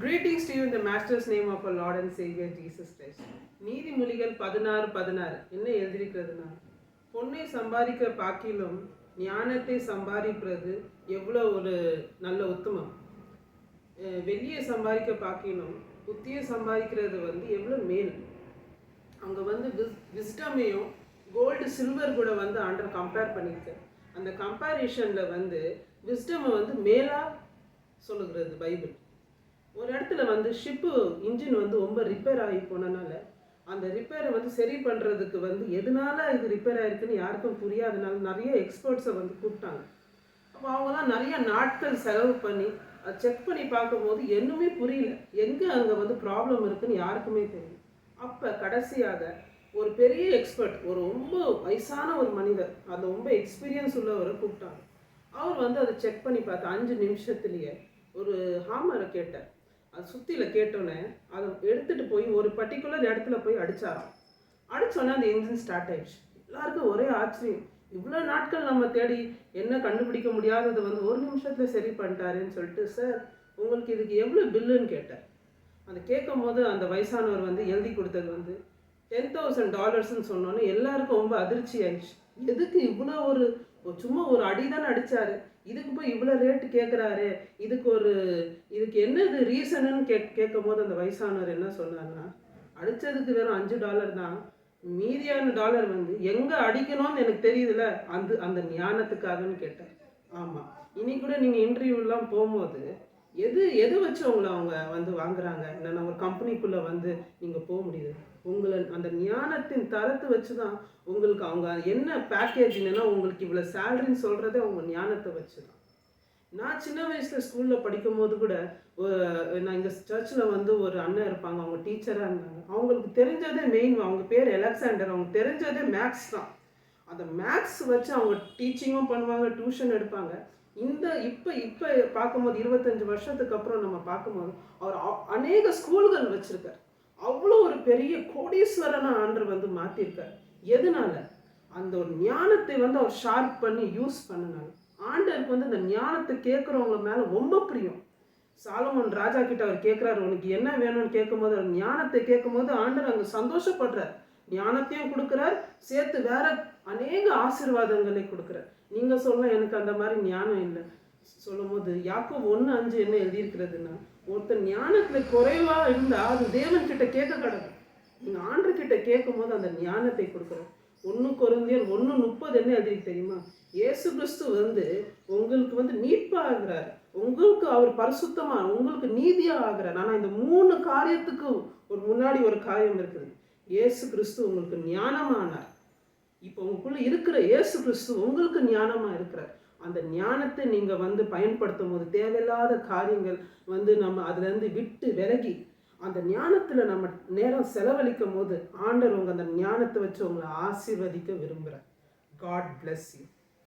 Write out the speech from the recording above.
Greetings to you in the Master's name of our Lord and Savior Jesus Christ. நீதிமொழிகள் 16:16 என்ன எழுதியிருக்கிறதுனா, பொன்னை சம்பாதிக்க பாக்கிலும் ஞானத்தை சம்பாதிப்பது எவ்வளோ ஒரு நல்ல உத்தமம். வெள்ளியை சம்பாதிக்க பாக்கிலும் புத்தியை சம்பாதிக்கிறது எவ்வளோ மேல். அங்கே விஸ்டமையும் கோல்டு சில்வர் கூட ஆண்டர் கம்பேர் பண்ணியிருக்கு. அந்த கம்பேரிஷனில் விஸ்டமை மேலாக சொல்லுகிறது பைபிள். ஒரு இடத்துல ஷிப்பு இன்ஜின் ரொம்ப ரிப்பேர் ஆகி போனனால அந்த ரிப்பேரை சரி பண்ணுறதுக்கு எதனால இது ரிப்பேர் ஆகிருக்குன்னு யாருக்கும் புரியாதனால நிறைய எக்ஸ்பர்ட்ஸை கூப்பிட்டாங்க. அப்போ அவங்களாம் நிறைய நாட்கள் செலவு பண்ணி அதை செக் பண்ணி பார்க்கும்போது என்னுமே புரியல, எங்கே அங்கே ப்ராப்ளம் இருக்குதுன்னு யாருக்குமே தெரியும். அப்போ கடைசியாக ஒரு பெரிய எக்ஸ்பர்ட், ஒரு ரொம்ப வயசான ஒரு மனிதர், அந்த ரொம்ப எக்ஸ்பீரியன்ஸ் உள்ளவரை கூப்பிட்டாங்க. அவர் அதை செக் பண்ணி பார்த்தா 5 நிமிஷத்துலேயே ஒரு ஹாமரை கேட்டார். அது சுற்றியில் கேட்டோன்னே அதை எடுத்துகிட்டு போய் ஒரு பர்டிகுலர் இடத்துல போய் அடித்தாராம். அடித்தோன்னே அந்த இன்ஜின் ஸ்டார்ட் ஆயிடுச்சு. எல்லாருக்கும் ஒரே ஆச்சரியம், இவ்வளோ நாட்கள் நம்ம தேடி என்ன கண்டுபிடிக்க முடியாதது 1 நிமிஷத்தில் சரி பண்ணிட்டாருன்னு சொல்லிட்டு, சார் உங்களுக்கு இதுக்கு எவ்வளோ பில்லுன்னு கேட்டார். அதை கேட்கும் போது அந்த வயசானவர் எழுதி கொடுத்தது $10,000 சொன்னோன்னே எல்லாருக்கும் ரொம்ப அதிர்ச்சி ஆயிடுச்சு. எதுக்கு இவ்வளோ ஒரு சும்மா ஒரு அடி தானே அடித்தாரு, இதுக்கு போய் இவ்வளோ ரேட்டு கேட்குறாரு, இதுக்கு என்னது ரீசனுன்னு கேட்கும் போது அந்த வயசானவர் என்ன சொன்னார்னா, அடித்ததுக்கு வெறும் $5 தான், மீதியான டாலர் எங்கே அடிக்கணும்னு எனக்கு தெரியுதுல்ல, அந்த ஞானத்துக்காகன்னு கேட்டார். ஆமாம், இன்னைக்கு கூட நீங்கள் இன்டர்வியூலாம் போகும்போது எது வச்சு உங்களை அவங்க வாங்குறாங்க, என்னென்ன ஒரு கம்பெனிக்குள்ளே நீங்கள் போக முடியுது, உங்களை அந்த ஞானத்தின் தரத்தை வச்சு தான் உங்களுக்கு அவங்க என்ன பேக்கேஜ், என்னென்னா உங்களுக்கு இவ்வளோ சேலரின்னு சொல்கிறதே அவங்க ஞானத்தை வச்சு தான். நான் சின்ன வயசில் ஸ்கூலில் படிக்கும் போது கூட நான் எங்கள் சர்ச்சில் ஒரு அண்ணன் இருப்பாங்க, அவங்க டீச்சராக இருந்தாங்க. அவங்களுக்கு தெரிஞ்சதே மெயின், அவங்க பேர் அலெக்சாண்டர், அவங்க தெரிஞ்சதே மேக்ஸ் தான். அந்த மேக்ஸ் வச்சு அவங்க டீச்சிங்கும் பண்ணுவாங்க, டியூஷன் எடுப்பாங்க. இப்போ பார்க்கும்போது 25 வருஷத்துக்கு அப்புறம் நம்ம பார்க்கும்போது அவர் அநேக ஸ்கூல்கள் வச்சுருக்கார். அவ்வளோ ஒரு பெரிய கோடீஸ்வரனை ஆண்டர் மாற்றிருக்கார். எதனால? அந்த ஒரு ஞானத்தை அவர் ஷார்ப் பண்ணி யூஸ் பண்ணனால. ஆண்டருக்கு அந்த ஞானத்தை கேட்குறவங்க மேலே ரொம்ப பிரியம். சாலமோன் ராஜா கிட்ட அவர் கேட்குறாரு, உனக்கு என்ன வேணும்னு கேட்கும்போது, அவர் ஞானத்தை கேட்கும்போது ஆண்டர் அங்கே சந்தோஷப்படுறார். ஞானத்தையும் கொடுக்குறார், சேர்த்து வேற அநேக ஆசீர்வாதங்களை கொடுக்குறார். நீங்கள் சொல்லலாம் எனக்கு அந்த மாதிரி ஞானம் இல்லை சொல்லும் போது, யாக்கோபு 1:5 என்ன எழுதியிருக்கிறதுனா, ஒருத்தர் ஞானத்தில் குறைவாக இருந்தால் அது தேவன்கிட்ட கேட்க கிடக்கும். நீங்கள் ஆண்டர்கிட்ட கேட்கும் போது அந்த ஞானத்தை கொடுக்குறார். 1 கொரிந்தியர் 1:30 என்ன எழுதிருக்கு தெரியுமா, இயேசு கிறிஸ்து உங்களுக்கு மீட்பாக ஆகிறார், உங்களுக்கு அவர் பரிசுத்தமாக உங்களுக்கு நீதியாக ஆகிறார். ஆனால் இந்த 3 காரியத்துக்கு முன்னாடி ஒரு காரியம் இருக்குது. இயேசு கிறிஸ்து உங்களுக்கு ஞானமானார். இப்போ உங்களுக்குள்ள இருக்கிற இயேசு கிறிஸ்து உங்களுக்கு ஞானமாக இருக்கிறார். அந்த ஞானத்தை நீங்கள் பயன்படுத்தும் போது தேவையில்லாத காரியங்கள் நம்ம அதுலேருந்து விட்டு விலகி அந்த ஞானத்தில் நம்ம நேரம் செலவழிக்கும் போது ஆண்டவர் அந்த ஞானத்தை வச்சு உங்களை ஆசீர்வதிக்க விரும்புகிறார். God bless you.